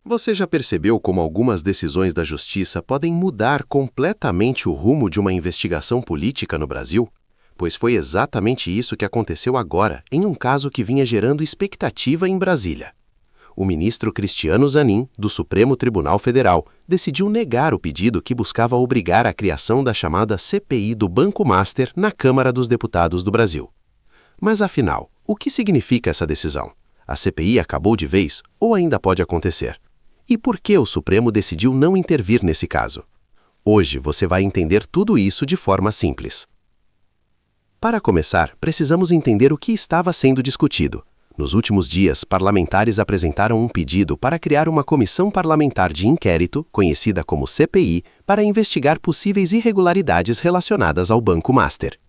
Você já percebeu como algumas decisões da justiça podem mudar completamente o rumo de uma investigação política no Brasil? Pois foi exatamente isso que aconteceu agora, em um caso que vinha gerando expectativa em Brasília. O ministro Cristiano Zanin, do Supremo Tribunal Federal, decidiu negar o pedido que buscava obrigar a criação da chamada CPI do Banco Master na Câmara dos Deputados do Brasil. Mas afinal, o que significa essa decisão? A CPI acabou de vez ou ainda pode acontecer? E por que o Supremo decidiu não intervir nesse caso? Hoje você vai entender tudo isso de forma simples. Para começar, precisamos entender o que estava sendo discutido. Nos últimos dias, parlamentares apresentaram um pedido para criar uma comissão parlamentar de inquérito, conhecida como CPI, para investigar possíveis irregularidades relacionadas ao Banco Master.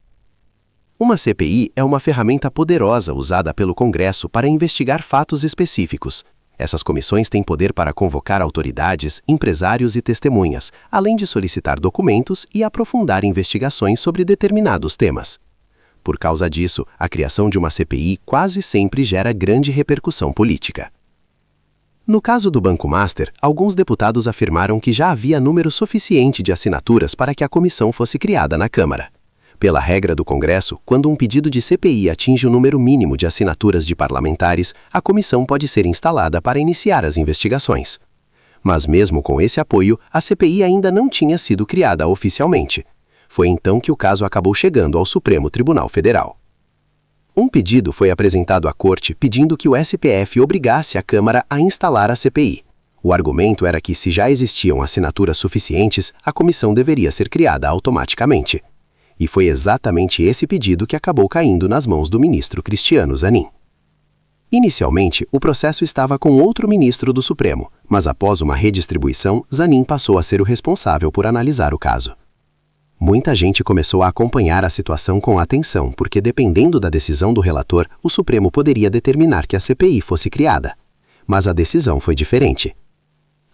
Uma CPI é uma ferramenta poderosa usada pelo Congresso para investigar fatos específicos. Essas comissões têm poder para convocar autoridades, empresários e testemunhas, além de solicitar documentos e aprofundar investigações sobre determinados temas. Por causa disso, a criação de uma CPI quase sempre gera grande repercussão política. No caso do Banco Master, alguns deputados afirmaram que já havia número suficiente de assinaturas para que a comissão fosse criada na Câmara. Pela regra do Congresso, quando um pedido de CPI atinge o número mínimo de assinaturas de parlamentares, a comissão pode ser instalada para iniciar as investigações. Mas mesmo com esse apoio, a CPI ainda não tinha sido criada oficialmente. Foi então que o caso acabou chegando ao Supremo Tribunal Federal. Um pedido foi apresentado à Corte pedindo que o STF obrigasse a Câmara a instalar a CPI. O argumento era que, se já existiam assinaturas suficientes, a comissão deveria ser criada automaticamente. E foi exatamente esse pedido que acabou caindo nas mãos do ministro Cristiano Zanin. Inicialmente, o processo estava com outro ministro do Supremo, mas após uma redistribuição, Zanin passou a ser o responsável por analisar o caso. Muita gente começou a acompanhar a situação com atenção, porque dependendo da decisão do relator, o Supremo poderia determinar que a CPI fosse criada. Mas a decisão foi diferente.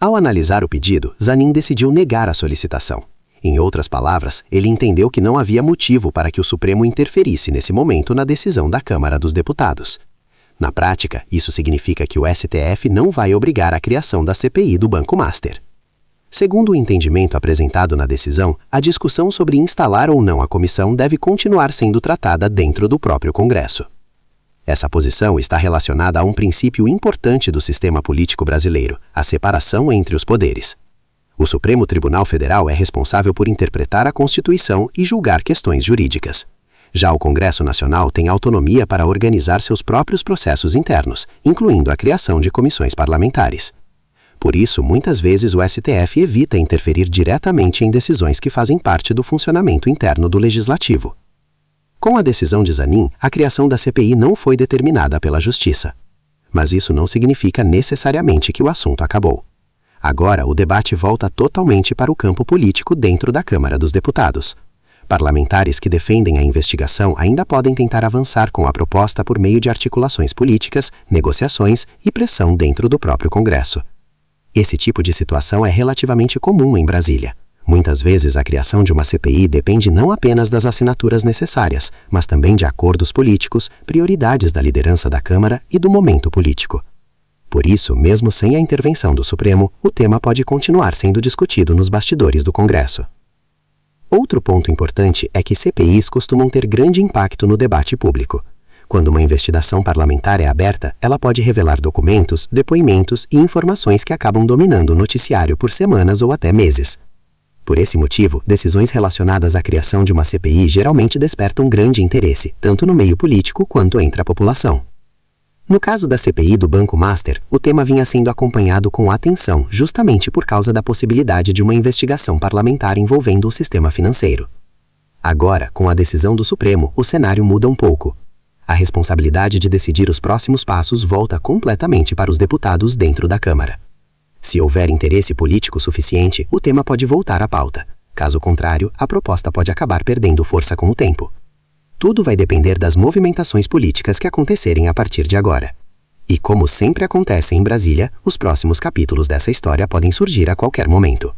Ao analisar o pedido, Zanin decidiu negar a solicitação. Em outras palavras, ele entendeu que não havia motivo para que o Supremo interferisse nesse momento na decisão da Câmara dos Deputados. Na prática, isso significa que o STF não vai obrigar a criação da CPI do Banco Master. Segundo o entendimento apresentado na decisão, a discussão sobre instalar ou não a comissão deve continuar sendo tratada dentro do próprio Congresso. Essa posição está relacionada a um princípio importante do sistema político brasileiro, a separação entre os poderes. O Supremo Tribunal Federal é responsável por interpretar a Constituição e julgar questões jurídicas. Já o Congresso Nacional tem autonomia para organizar seus próprios processos internos, incluindo a criação de comissões parlamentares. Por isso, muitas vezes o STF evita interferir diretamente em decisões que fazem parte do funcionamento interno do Legislativo. Com a decisão de Zanin, a criação da CPI não foi determinada pela Justiça. Mas isso não significa necessariamente que o assunto acabou. Agora, o debate volta totalmente para o campo político dentro da Câmara dos Deputados. Parlamentares que defendem a investigação ainda podem tentar avançar com a proposta por meio de articulações políticas, negociações e pressão dentro do próprio Congresso. Esse tipo de situação é relativamente comum em Brasília. Muitas vezes a criação de uma CPI depende não apenas das assinaturas necessárias, mas também de acordos políticos, prioridades da liderança da Câmara e do momento político. Por isso, mesmo sem a intervenção do Supremo, o tema pode continuar sendo discutido nos bastidores do Congresso. Outro ponto importante é que CPIs costumam ter grande impacto no debate público. Quando uma investigação parlamentar é aberta, ela pode revelar documentos, depoimentos e informações que acabam dominando o noticiário por semanas ou até meses. Por esse motivo, decisões relacionadas à criação de uma CPI geralmente despertam grande interesse, tanto no meio político quanto entre a população. No caso da CPI do Banco Master, o tema vinha sendo acompanhado com atenção, justamente por causa da possibilidade de uma investigação parlamentar envolvendo o sistema financeiro. Agora, com a decisão do Supremo, o cenário muda um pouco. A responsabilidade de decidir os próximos passos volta completamente para os deputados dentro da Câmara. Se houver interesse político suficiente, o tema pode voltar à pauta. Caso contrário, a proposta pode acabar perdendo força com o tempo. Tudo vai depender das movimentações políticas que acontecerem a partir de agora. E como sempre acontece em Brasília, os próximos capítulos dessa história podem surgir a qualquer momento.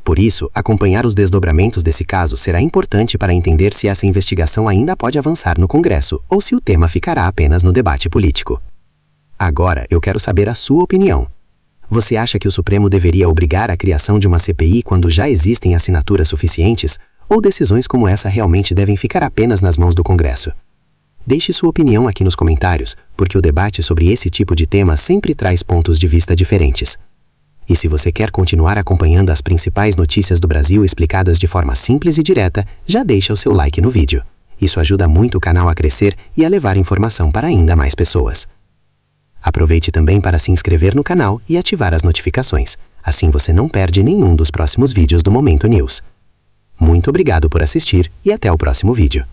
Por isso, acompanhar os desdobramentos desse caso será importante para entender se essa investigação ainda pode avançar no Congresso ou se o tema ficará apenas no debate político. Agora, eu quero saber a sua opinião. Você acha que o Supremo deveria obrigar a criação de uma CPI quando já existem assinaturas suficientes? Ou decisões como essa realmente devem ficar apenas nas mãos do Congresso? Deixe sua opinião aqui nos comentários, porque o debate sobre esse tipo de tema sempre traz pontos de vista diferentes. E se você quer continuar acompanhando as principais notícias do Brasil explicadas de forma simples e direta, já deixa o seu like no vídeo. Isso ajuda muito o canal a crescer e a levar informação para ainda mais pessoas. Aproveite também para se inscrever no canal e ativar as notificações. Assim você não perde nenhum dos próximos vídeos do Momento News. Muito obrigado por assistir e até o próximo vídeo.